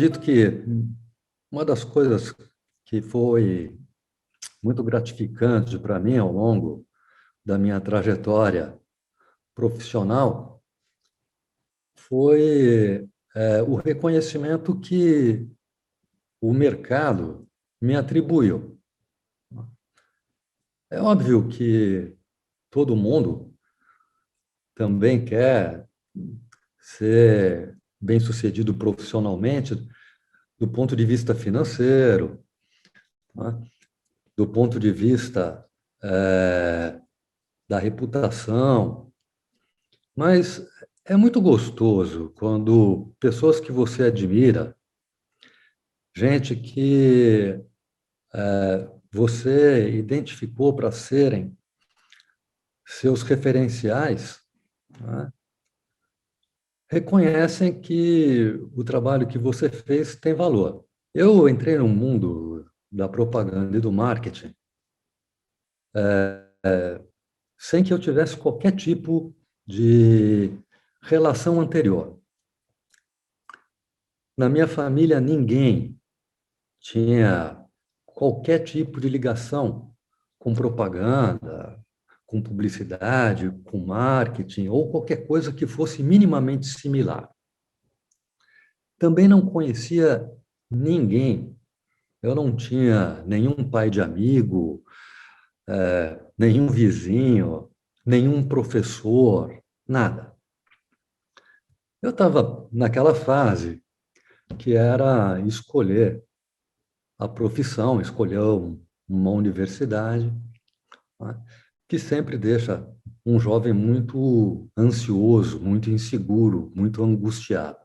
acredito que uma das coisas que foi muito gratificante para mim ao longo da minha trajetória profissional foi o reconhecimento que o mercado me atribuiu. É óbvio que todo mundo também quer ser bem-sucedido profissionalmente do ponto de vista financeiro, né? Do ponto de vista da reputação, mas é muito gostoso quando pessoas que você admira, gente que você identificou para serem seus referenciais, né, reconhecem que o trabalho que você fez tem valor. Eu entrei no mundo da propaganda e do marketing sem que eu tivesse qualquer tipo de relação anterior. Na minha família, ninguém tinha qualquer tipo de ligação com propaganda, com publicidade, com marketing ou qualquer coisa que fosse minimamente similar. Também não conhecia ninguém. Eu não tinha nenhum pai de amigo, nenhum vizinho, nenhum professor, nada. Eu estava naquela fase que era escolher a profissão, escolher uma universidade, né, que sempre deixa um jovem muito ansioso, muito inseguro, muito angustiado.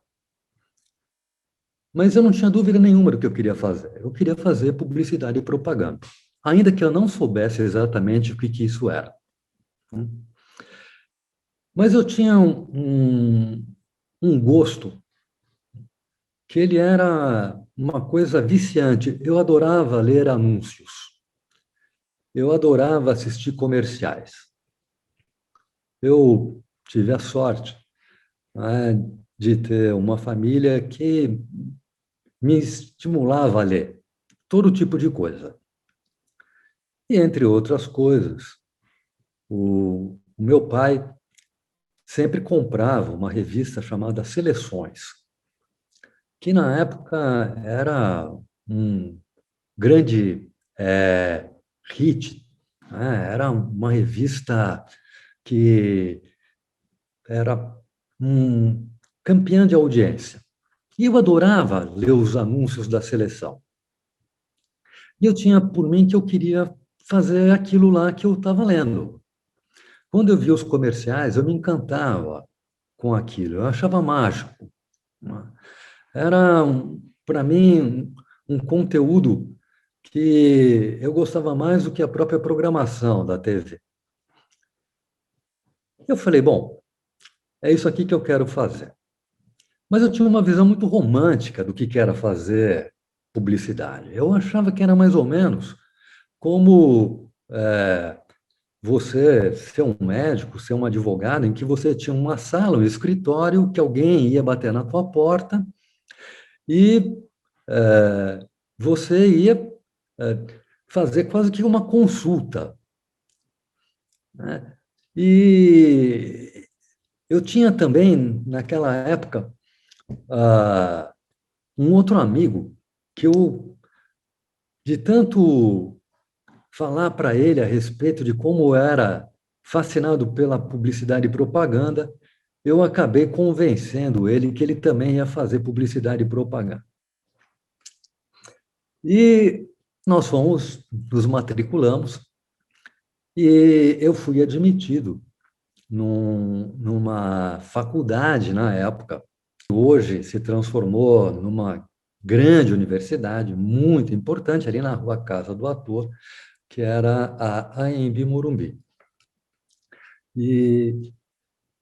Mas eu não tinha dúvida nenhuma do que eu queria fazer. Eu queria fazer publicidade e propaganda, ainda que eu não soubesse exatamente o que isso era. Mas eu tinha um gosto que ele era uma coisa viciante. Eu adorava ler anúncios. Eu adorava assistir comerciais. Eu tive a sorte, né, de ter uma família que me estimulava a ler todo tipo de coisa. E, entre outras coisas, o meu pai sempre comprava uma revista chamada Seleções, que na época era um grande hit, né? Era uma revista que era campeã de audiência. E eu adorava ler os anúncios da seleção. E eu tinha por mim que eu queria fazer aquilo lá que eu estava lendo. Quando eu via os comerciais, eu me encantava com aquilo, eu achava mágico, né? Era, para mim, um conteúdo que eu gostava mais do que a própria programação da TV. Eu falei, bom, é isso aqui que eu quero fazer. Mas eu tinha uma visão muito romântica do que era fazer publicidade. Eu achava que era mais ou menos como você ser um médico, ser um advogado, em que você tinha uma sala, um escritório, que alguém ia bater na tua porta e você ia fazer quase que uma consulta, né? E eu tinha também, naquela época, um outro amigo que eu, de tanto falar para ele a respeito de como era fascinado pela publicidade e propaganda, eu acabei convencendo ele que ele também ia fazer publicidade e propaganda. E nós nos matriculamos, e eu fui admitido numa faculdade na época, que hoje se transformou numa grande universidade, muito importante, ali na Rua Casa do Ator, que era a AMB Morumbi. E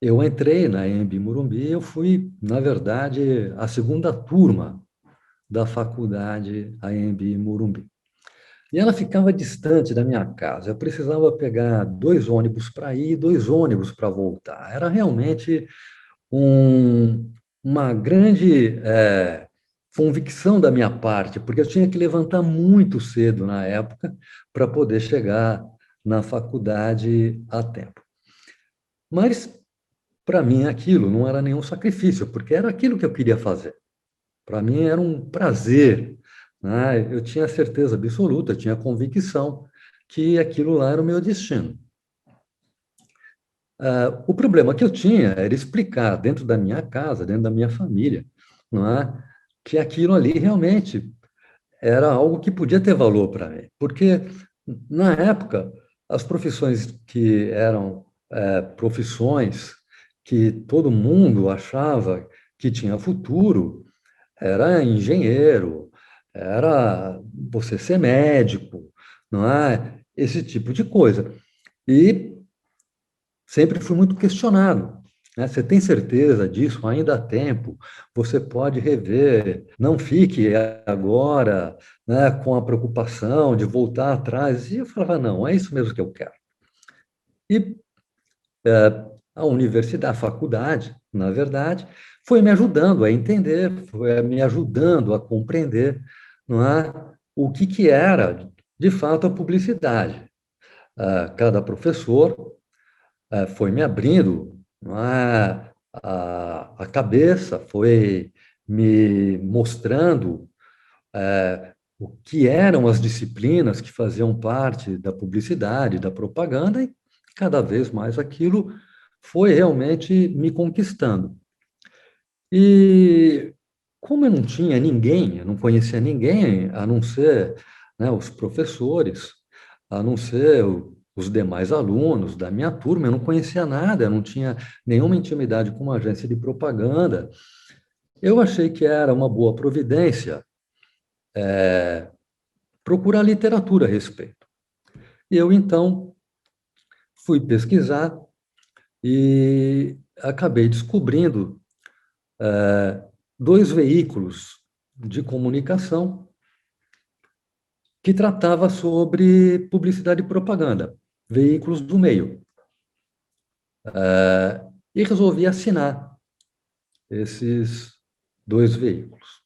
eu entrei na AMB Morumbi, eu fui, na verdade, a segunda turma da faculdade AMB Morumbi. E ela ficava distante da minha casa. Eu precisava pegar 2 ônibus para ir e 2 ônibus para voltar. Era realmente uma grande convicção da minha parte, porque eu tinha que levantar muito cedo na época para poder chegar na faculdade a tempo. Mas, para mim, aquilo não era nenhum sacrifício, porque era aquilo que eu queria fazer. Para mim, era um prazer, né? Eu tinha certeza absoluta, tinha convicção que aquilo lá era o meu destino. O problema que eu tinha era explicar dentro da minha casa, dentro da minha família, não é? Que aquilo ali realmente era algo que podia ter valor para mim, porque na época as profissões que eram profissões que todo mundo achava que tinha futuro era engenheiro, era você ser médico, não é? Esse tipo de coisa. E sempre fui muito questionado. Né? Você tem certeza disso? Ainda há tempo. Você pode rever. Não fique agora, né, com a preocupação de voltar atrás. E eu falava, não, é isso mesmo que eu quero. E a universidade, a faculdade, na verdade, foi me ajudando a entender, foi me ajudando a compreender, não é, o que era, de fato, a publicidade. Cada professor foi me abrindo, não é, a cabeça, foi me mostrando o que eram as disciplinas que faziam parte da publicidade, da propaganda, e cada vez mais aquilo foi realmente me conquistando. E como eu não tinha ninguém, eu não conhecia ninguém, a não ser, né, os professores, a não ser os demais alunos da minha turma, eu não conhecia nada, eu não tinha nenhuma intimidade com uma agência de propaganda. Eu achei que era uma boa providência procurar literatura a respeito. E eu, então, fui pesquisar e acabei descobrindo dois veículos de comunicação que tratava sobre publicidade e propaganda, veículos do meio. E resolvi assinar esses dois veículos.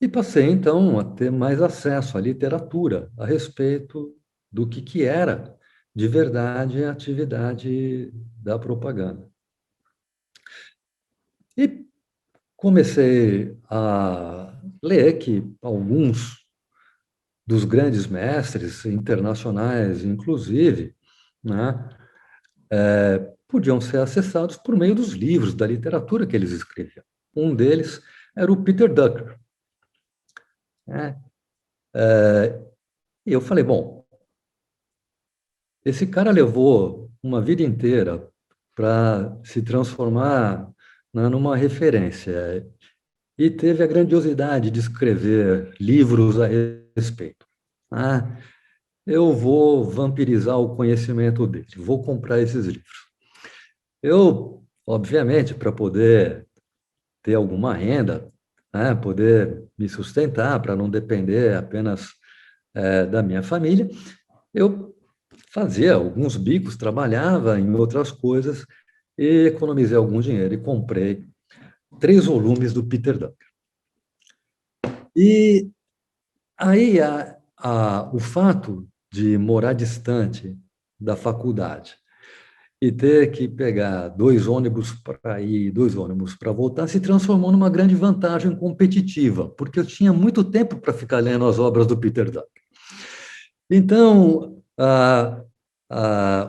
E passei, então, a ter mais acesso à literatura a respeito do que era, de verdade, a atividade da propaganda. E comecei a ler que alguns dos grandes mestres internacionais, inclusive, né, podiam ser acessados por meio dos livros, da literatura que eles escreviam. Um deles era o Peter Drucker. Né? E eu falei, bom, esse cara levou uma vida inteira para se transformar, né, numa referência e teve a grandiosidade de escrever livros a respeito. Ah, eu vou vampirizar o conhecimento dele, vou comprar esses livros. Eu, obviamente, para poder ter alguma renda, né, poder me sustentar, para não depender apenas da minha família, eu fazia alguns bicos, trabalhava em outras coisas e economizei algum dinheiro e comprei 3 volumes do Peter Drucker. E aí o fato de morar distante da faculdade e ter que pegar 2 ônibus para ir, 2 ônibus para voltar, se transformou numa grande vantagem competitiva, porque eu tinha muito tempo para ficar lendo as obras do Peter Drucker. Então,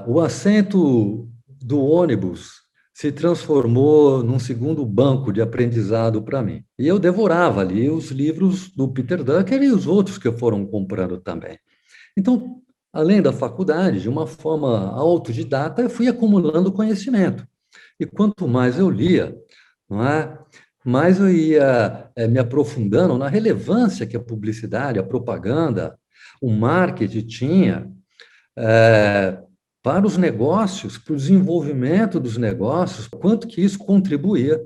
o assento do ônibus se transformou num segundo banco de aprendizado para mim. E eu devorava ali os livros do Peter Drucker e os outros que eu foram comprando também. Então, além da faculdade, de uma forma autodidata, eu fui acumulando conhecimento. E quanto mais eu lia, não é? Mais eu ia me aprofundando na relevância que a publicidade, a propaganda, o marketing tinha para os negócios, para o desenvolvimento dos negócios, quanto que isso contribuía,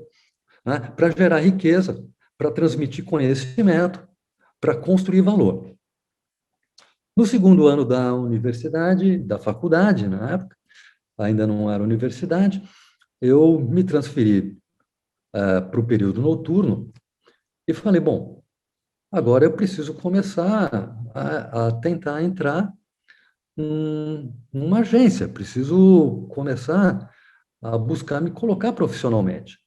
né, para gerar riqueza, para transmitir conhecimento, para construir valor. No segundo ano da universidade, da faculdade, na época, ainda não era universidade, eu me transferi para o período noturno E falei, bom, agora eu preciso começar a tentar entrar numa agência, preciso começar a buscar me colocar profissionalmente.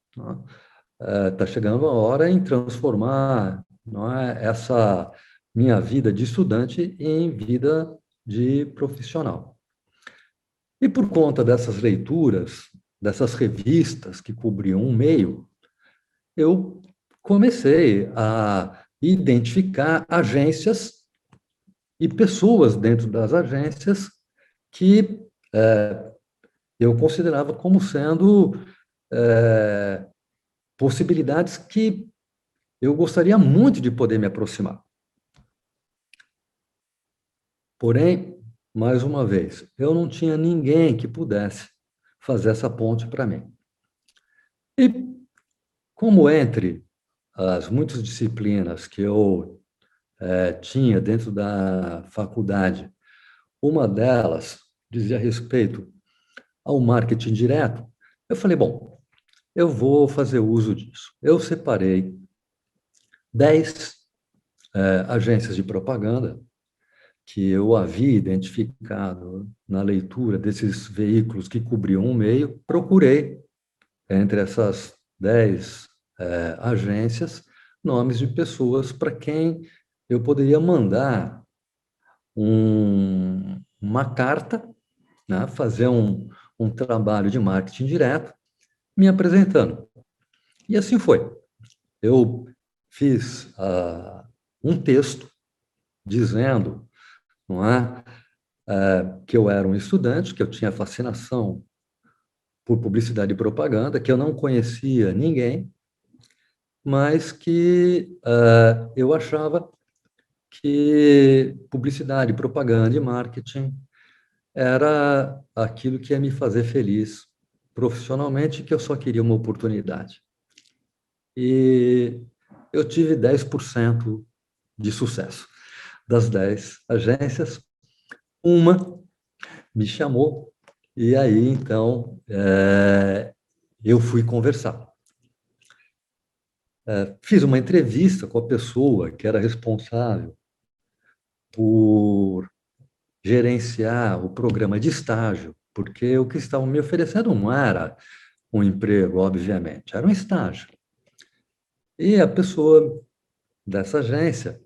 Está chegando a hora em transformar, não é, essa minha vida de estudante em vida de profissional. E por conta dessas leituras, dessas revistas que cobriam um meio, eu comecei a identificar agências e pessoas dentro das agências que eu considerava como sendo possibilidades que eu gostaria muito de poder me aproximar. Porém, mais uma vez, eu não tinha ninguém que pudesse fazer essa ponte para mim. E como entre as muitas disciplinas que eu tinha dentro da faculdade, uma delas dizia respeito ao marketing direto, eu falei, bom, eu vou fazer uso disso. Eu separei 10 agências de propaganda que eu havia identificado na leitura desses veículos que cobriam um meio, procurei, entre essas 10 agências, nomes de pessoas para quem eu poderia mandar uma carta, né, fazer um trabalho de marketing direto, me apresentando. E assim foi. Eu fiz um texto dizendo, não é, que eu era um estudante, que eu tinha fascinação por publicidade e propaganda, que eu não conhecia ninguém, mas que eu achava que publicidade, propaganda e marketing era aquilo que ia me fazer feliz profissionalmente, que eu só queria uma oportunidade. E eu tive 10% de sucesso. Das 10 agências, uma me chamou, e aí, então, eu fui conversar. Fiz uma entrevista com a pessoa que era responsável por gerenciar o programa de estágio, porque o que estavam me oferecendo não era um emprego, obviamente, era um estágio. E a pessoa dessa agência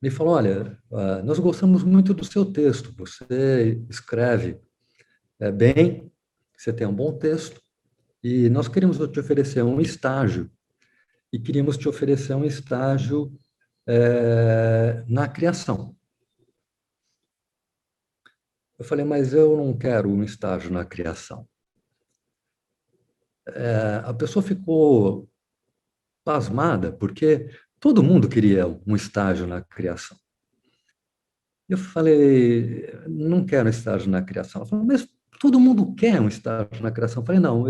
me falou, olha, nós gostamos muito do seu texto, você escreve bem, você tem um bom texto, e nós queríamos te oferecer um estágio, e queríamos te oferecer um estágio na criação. Eu falei, mas eu não quero um estágio na criação. A pessoa ficou pasmada, porque todo mundo queria um estágio na criação. Eu falei, não quero um estágio na criação. Ela falou, mas todo mundo quer um estágio na criação. Eu falei, não,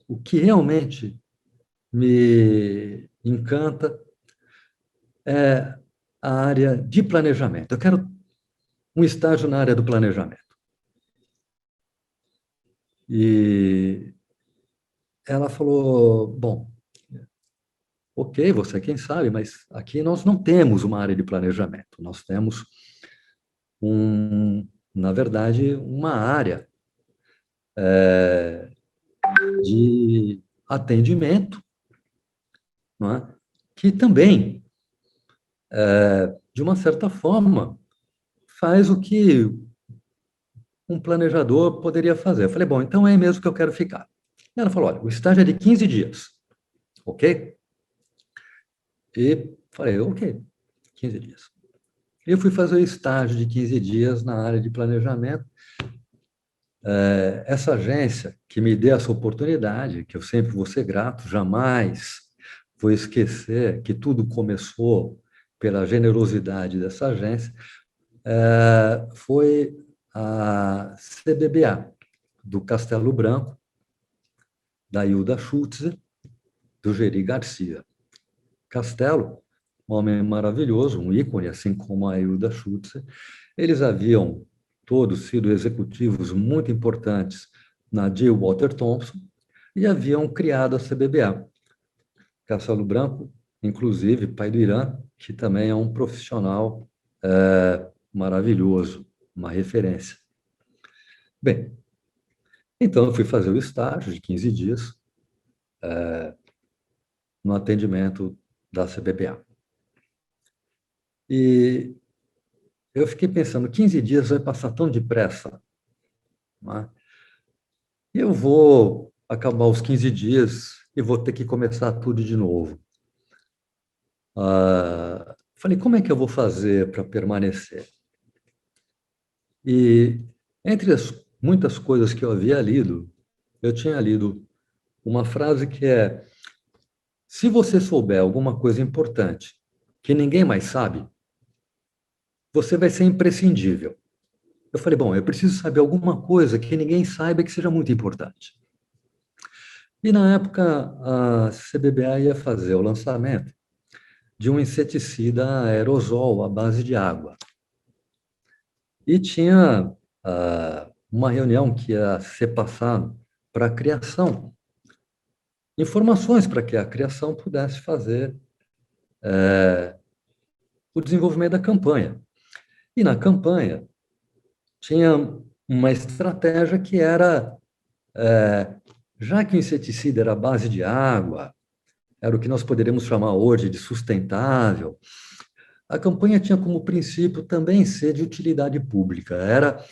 o que realmente me encanta é a área de planejamento. Eu quero um estágio na área do planejamento. E ela falou, bom, ok, você quem sabe, mas aqui nós não temos uma área de planejamento. Nós temos, na verdade, uma área de atendimento, não é? Que também, de uma certa forma, faz o que um planejador poderia fazer. Eu falei, bom, então é mesmo que eu quero ficar. E ela falou, olha, o estágio é de 15 dias, ok? E falei, ok, 15 dias. Eu fui fazer o estágio de 15 dias na área de planejamento. Essa agência que me deu essa oportunidade, que eu sempre vou ser grato, jamais vou esquecer que tudo começou pela generosidade dessa agência, foi a CBBA, do Castelo Branco, da Hilda Schultze, do Geri Garcia. Castelo, um homem maravilhoso, um ícone, assim como a Hilda Schultze, eles haviam todos sido executivos muito importantes na Deepwater Thompson, e haviam criado a CBBA. Castelo Branco, inclusive, pai do Irã, que também é um profissional maravilhoso, uma referência. Bem, então eu fui fazer o estágio de 15 dias no atendimento da CBBA. E eu fiquei pensando, 15 dias vai passar tão depressa, né? Eu vou acabar os 15 dias e vou ter que começar tudo de novo. Falei, como é que eu vou fazer para permanecer? E entre as muitas coisas que eu havia lido, eu tinha lido uma frase que é: se você souber alguma coisa importante que ninguém mais sabe, você vai ser imprescindível. Eu falei, bom, eu preciso saber alguma coisa que ninguém saiba que seja muito importante. E na época, a CBBA ia fazer o lançamento de um inseticida aerosol à base de água. E tinha uma reunião que ia ser passada para a criação, informações para que a criação pudesse fazer o desenvolvimento da campanha. E na campanha tinha uma estratégia que era, já que o inseticida era à base de água, era o que nós poderíamos chamar hoje de sustentável, a campanha tinha como princípio também ser de utilidade pública. Era,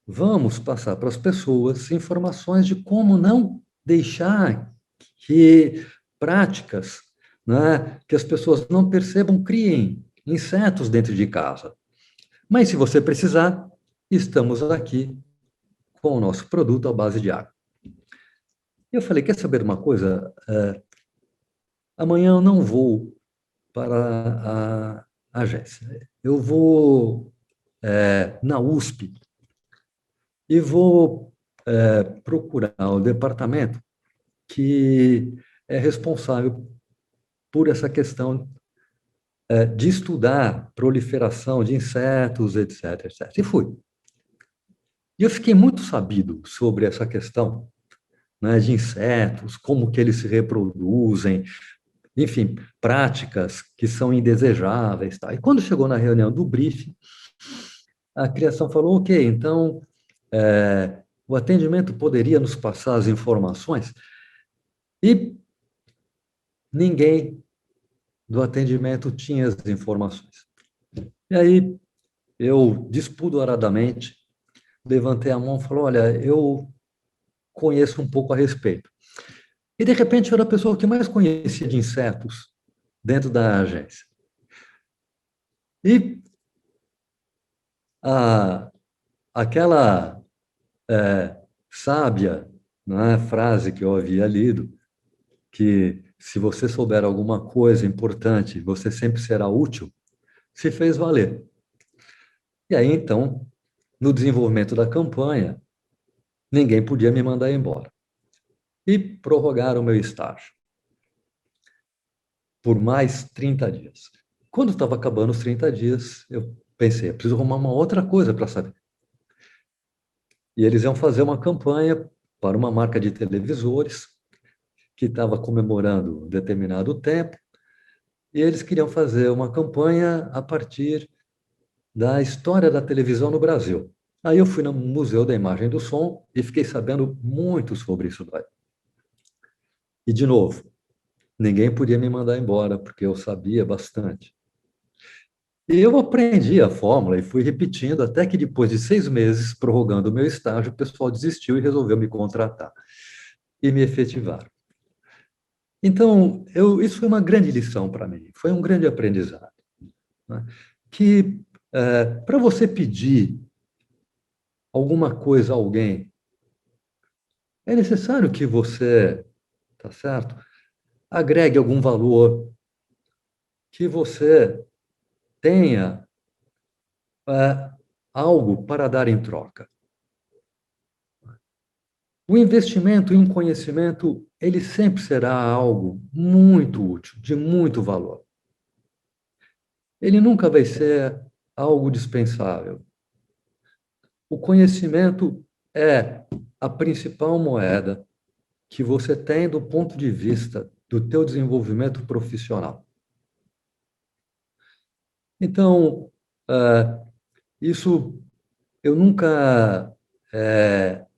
vamos passar para as pessoas informações de como não deixar que práticas, né, que as pessoas não percebam, criem insetos dentro de casa. Mas se você precisar, estamos aqui com o nosso produto à base de água. Eu falei, quer saber uma coisa? Amanhã eu não vou para a agência. Eu vou na USP e vou procurar o departamento que é responsável por essa questão de estudar proliferação de insetos, etc, etc. E fui. E eu fiquei muito sabido sobre essa questão, né, de insetos, como que eles se reproduzem, enfim, práticas que são indesejáveis. Tá? E quando chegou na reunião do briefing, a criação falou, ok, então o atendimento poderia nos passar as informações? E ninguém do atendimento tinha as informações. E aí eu, despudoradamente, levantei a mão e falei, olha, eu conheço um pouco a respeito. E, de repente, eu era a pessoa que mais conhecia de insetos dentro da agência. E aquela sábia, né, frase que eu havia lido, que se você souber alguma coisa importante, você sempre será útil, se fez valer. E aí, então, no desenvolvimento da campanha, ninguém podia me mandar embora. E prorrogaram o meu estágio por mais 30 dias. Quando estava acabando os 30 dias, eu pensei, eu preciso arrumar uma outra coisa para saber. E eles iam fazer uma campanha para uma marca de televisores que estava comemorando um determinado tempo, e eles queriam fazer uma campanha a partir da história da televisão no Brasil. Aí eu fui no Museu da Imagem e do Som e fiquei sabendo muito sobre isso daí. E, de novo, ninguém podia me mandar embora, porque eu sabia bastante. E eu aprendi a fórmula e fui repetindo até que depois de 6 meses, prorrogando o meu estágio, o pessoal desistiu e resolveu me contratar. E me efetivaram. Então, isso foi uma grande lição para mim, foi um grande aprendizado. Né? Que, para você pedir alguma coisa a alguém, é necessário que você, tá certo, agregue algum valor, que você tenha algo para dar em troca. O investimento em conhecimento, ele sempre será algo muito útil, de muito valor. Ele nunca vai ser algo dispensável. O conhecimento é a principal moeda que você tem do ponto de vista do teu desenvolvimento profissional. Então, isso eu nunca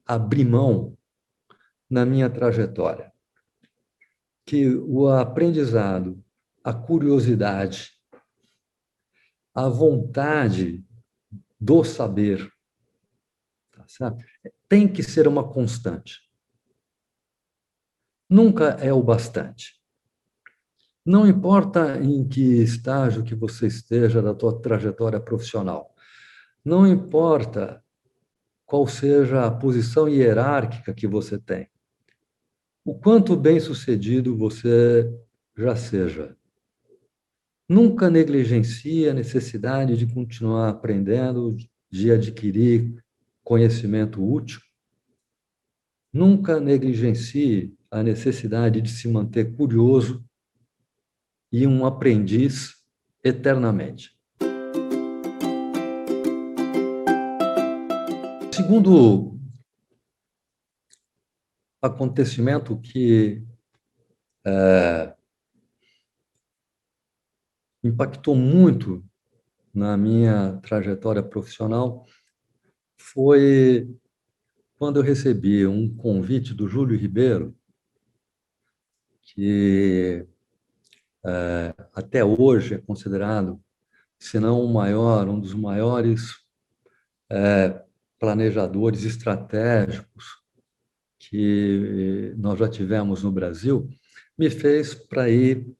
abri mão na minha trajetória, que o aprendizado, a curiosidade, a vontade do saber, tá certo? Tem que ser uma constante. Nunca é o bastante. Não importa em que estágio que você esteja da tua trajetória profissional, não importa qual seja a posição hierárquica que você tem, o quanto bem-sucedido você já seja. Nunca negligencie a necessidade de continuar aprendendo, de adquirir conhecimento útil. Nunca negligencie a necessidade de se manter curioso e um aprendiz eternamente. Segundo acontecimento que impactou muito na minha trajetória profissional foi quando eu recebi um convite do Júlio Ribeiro, que até hoje é considerado, se não o maior, um dos maiores planejadores estratégicos que nós já tivemos no Brasil, me fez para ir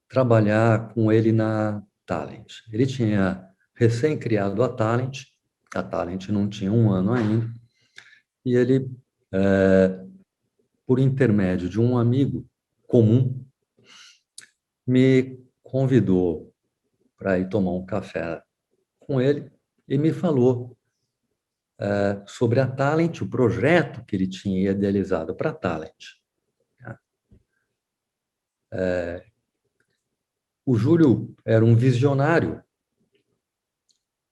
trabalhar com ele na Talent. Ele tinha recém-criado a Talent não tinha um ano ainda, e ele, por intermédio de um amigo comum, me convidou para ir tomar um café com ele e me falou sobre a Talent, o projeto que ele tinha idealizado para a Talent. O Júlio era um visionário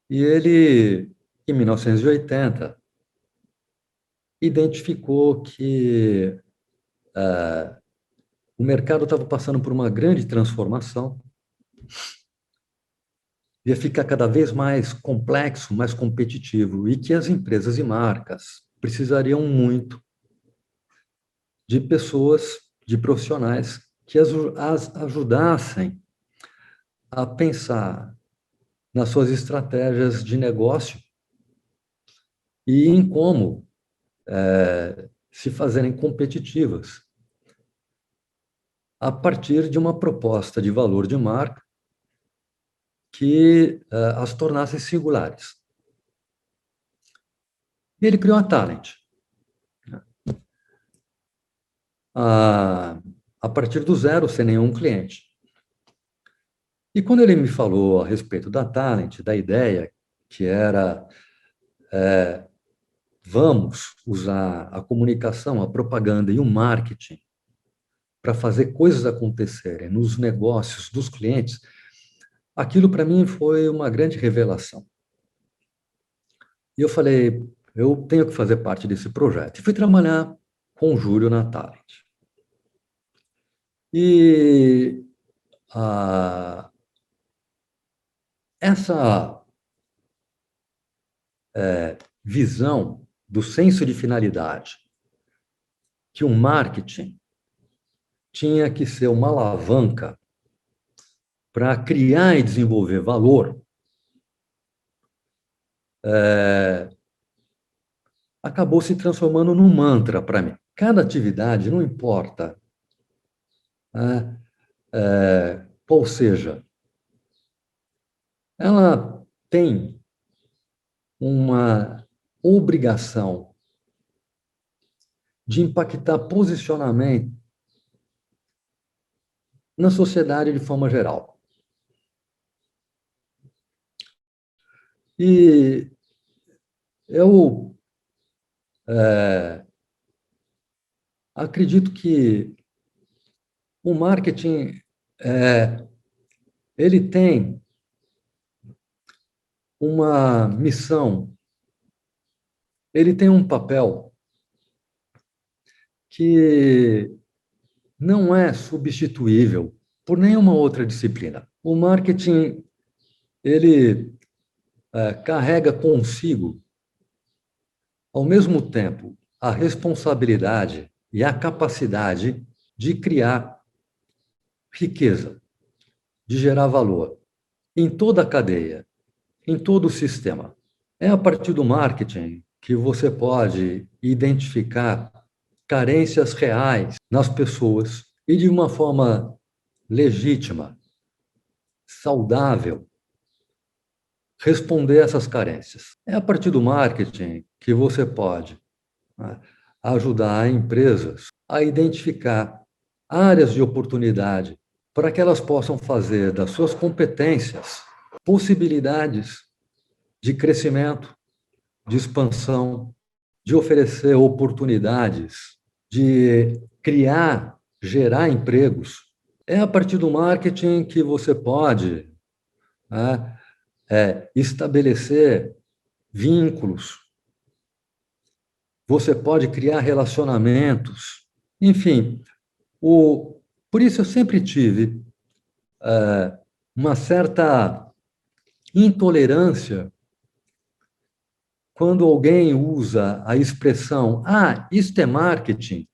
e ele, em 1980, identificou que o mercado estava passando por uma grande transformação, ia ficar cada vez mais complexo, mais competitivo, e que as empresas e marcas precisariam muito de pessoas, de profissionais que as ajudassem a pensar nas suas estratégias de negócio e em como se fazerem competitivas a partir de uma proposta de valor de marca que as tornasse singulares. E ele criou a Talent. A partir do zero, sem nenhum cliente. E quando ele me falou a respeito da Talent, da ideia que era vamos usar a comunicação, a propaganda e o marketing para fazer coisas acontecerem nos negócios dos clientes, aquilo para mim foi uma grande revelação. E eu falei, eu tenho que fazer parte desse projeto. E fui trabalhar com o Júlio na Talent. E essa visão do senso de finalidade, que o marketing tinha que ser uma alavanca para criar e desenvolver valor, acabou se transformando num mantra para mim. Cada atividade, não importa qual seja, ela tem uma obrigação de impactar posicionamento na sociedade de forma geral. E eu acredito que o marketing ele tem uma missão, ele tem um papel que não é substituível por nenhuma outra disciplina. O marketing, ele carrega consigo, ao mesmo tempo, a responsabilidade e a capacidade de criar riqueza, de gerar valor em toda a cadeia, em todo o sistema. É a partir do marketing que você pode identificar carências reais nas pessoas e, de uma forma legítima, saudável, responder essas carências. É a partir do marketing que você pode, né, ajudar empresas a identificar áreas de oportunidade para que elas possam fazer das suas competências possibilidades de crescimento, de expansão, de oferecer oportunidades, de criar, gerar empregos. É a partir do marketing que você pode, né, estabelecer vínculos, você pode criar relacionamentos, enfim. Por isso eu sempre tive uma certa intolerância quando alguém usa a expressão isto é marketing,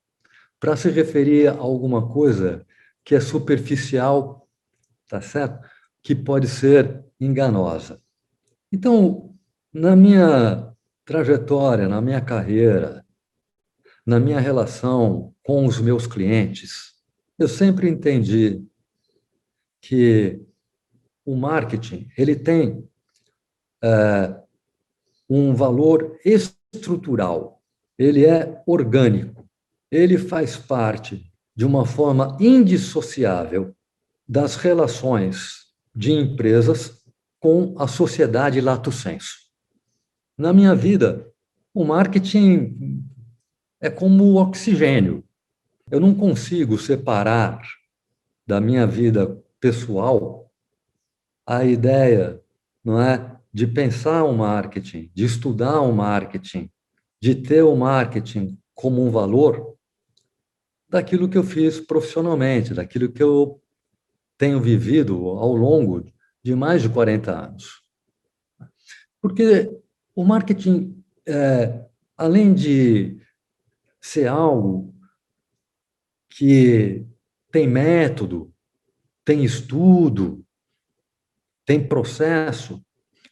para se referir a alguma coisa que é superficial, tá certo? Que pode ser enganosa. Então, na minha trajetória, na minha carreira, na minha relação com os meus clientes, eu sempre entendi que o marketing, ele tem um valor estrutural, ele é orgânico, ele faz parte de uma forma indissociável das relações de empresas com a sociedade lato sensu. Na minha vida, o marketing é como o oxigênio. Eu não consigo separar da minha vida pessoal a ideia, não é, de pensar o marketing, de estudar o marketing, de ter o marketing como um valor daquilo que eu fiz profissionalmente, daquilo que eu tenho vivido ao longo de mais de 40 anos. Porque o marketing, além de ser algo que tem método, tem estudo, tem processo,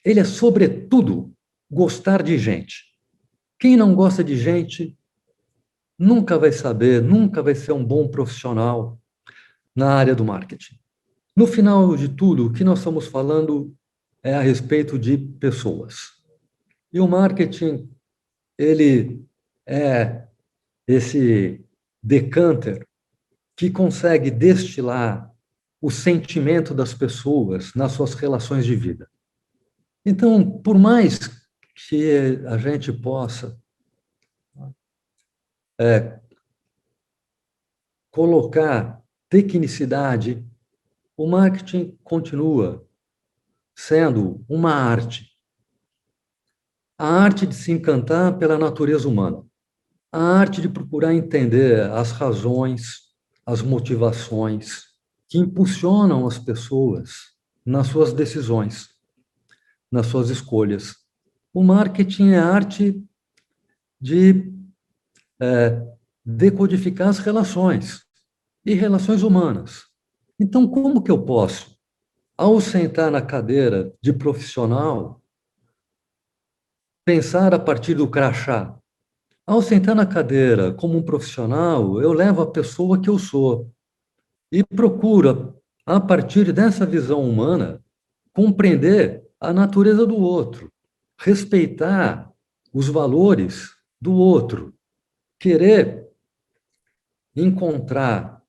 ele é, sobretudo, gostar de gente. Quem não gosta de gente nunca vai saber, nunca vai ser um bom profissional na área do marketing. No final de tudo, o que nós estamos falando é a respeito de pessoas. E o marketing, ele é esse decanter que consegue destilar o sentimento das pessoas nas suas relações de vida. Então, por mais que a gente possa colocar tecnicidade, o marketing continua sendo uma arte. A arte de se encantar pela natureza humana. A arte de procurar entender as razões, as motivações que impulsionam as pessoas nas suas decisões, nas suas escolhas. O marketing é a arte de decodificar as relações e relações humanas. Então, como que eu posso, ao sentar na cadeira de profissional, pensar a partir do crachá? Ao sentar na cadeira como um profissional, eu levo a pessoa que eu sou e procuro, a partir dessa visão humana, compreender a natureza do outro, respeitar os valores do outro, querer encontrar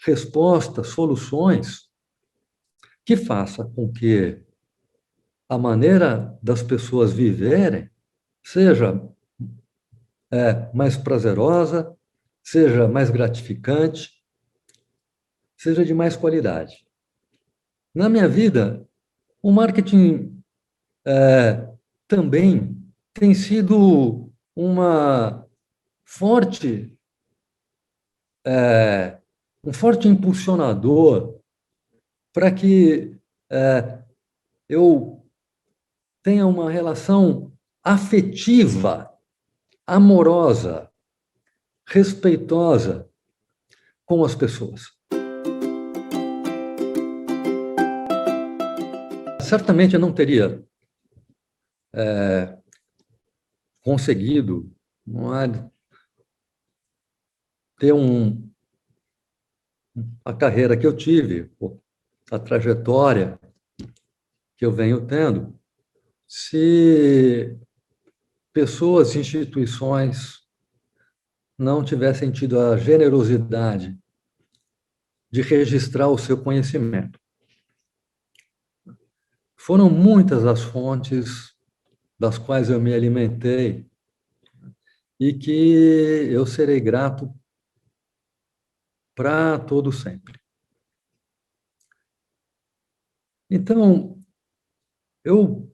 respostas, soluções que faça com que a maneira das pessoas viverem seja mais prazerosa, seja mais gratificante, seja de mais qualidade. Na minha vida, o marketing também tem sido uma forte um forte impulsionador para que eu tenha uma relação afetiva, amorosa, respeitosa com as pessoas. Certamente eu não teria conseguido, não é, ter a carreira que eu tive, a trajetória que eu venho tendo, se pessoas, instituições não tivessem tido a generosidade de registrar o seu conhecimento. Foram muitas as fontes das quais eu me alimentei e que eu serei grato para todo sempre. Então, eu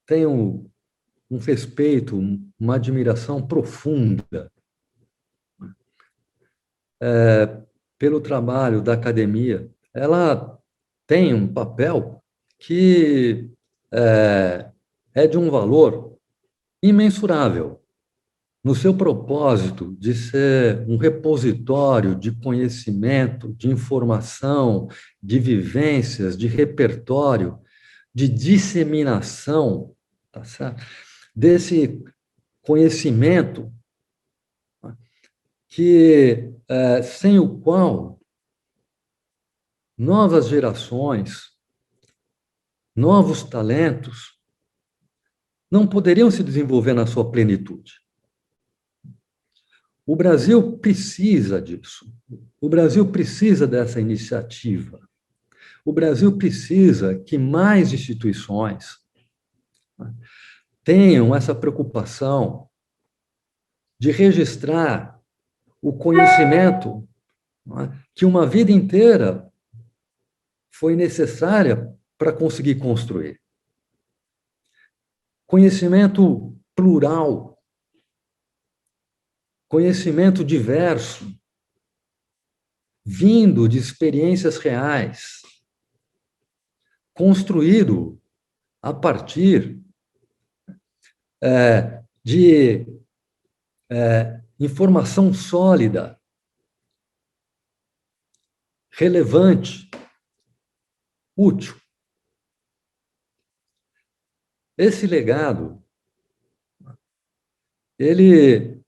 tenho um respeito, uma admiração profunda pelo trabalho da academia. Ela tem um papel que é de um valor imensurável no seu propósito de ser um repositório de conhecimento, de informação, de vivências, de repertório, de disseminação, tá certo? Desse conhecimento que, sem o qual novas gerações, novos talentos não poderiam se desenvolver na sua plenitude. O Brasil precisa disso. O Brasil precisa dessa iniciativa. O Brasil precisa que mais instituições tenham essa preocupação de registrar o conhecimento que uma vida inteira foi necessária para conseguir construir. Conhecimento plural, conhecimento diverso, vindo de experiências reais, construído a partir de informação sólida, relevante, útil. Esse legado, ele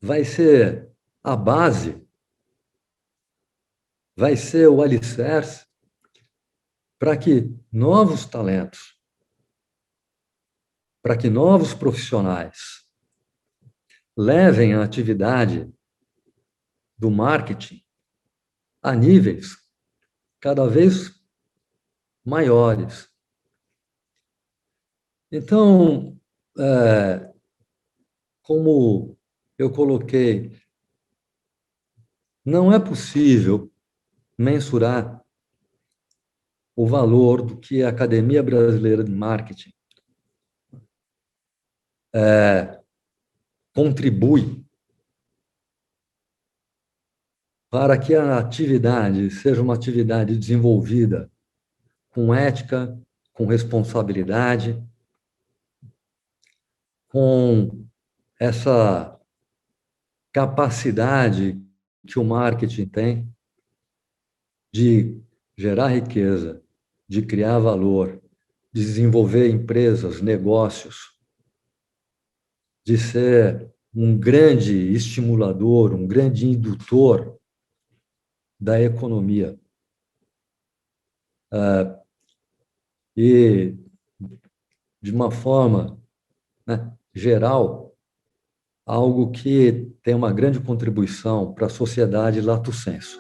vai ser a base, vai ser o alicerce para que novos talentos, para que novos profissionais levem a atividade do marketing a níveis cada vez maiores. Então, como eu coloquei, não é possível mensurar o valor do que a Academia Brasileira de Marketing contribui para que a atividade seja uma atividade desenvolvida com ética, com responsabilidade, com essa capacidade que o marketing tem de gerar riqueza, de criar valor, de desenvolver empresas, negócios, de ser um grande estimulador, um grande indutor da economia. E, de uma forma, né, geral, algo que tem uma grande contribuição para a sociedade lato sensu.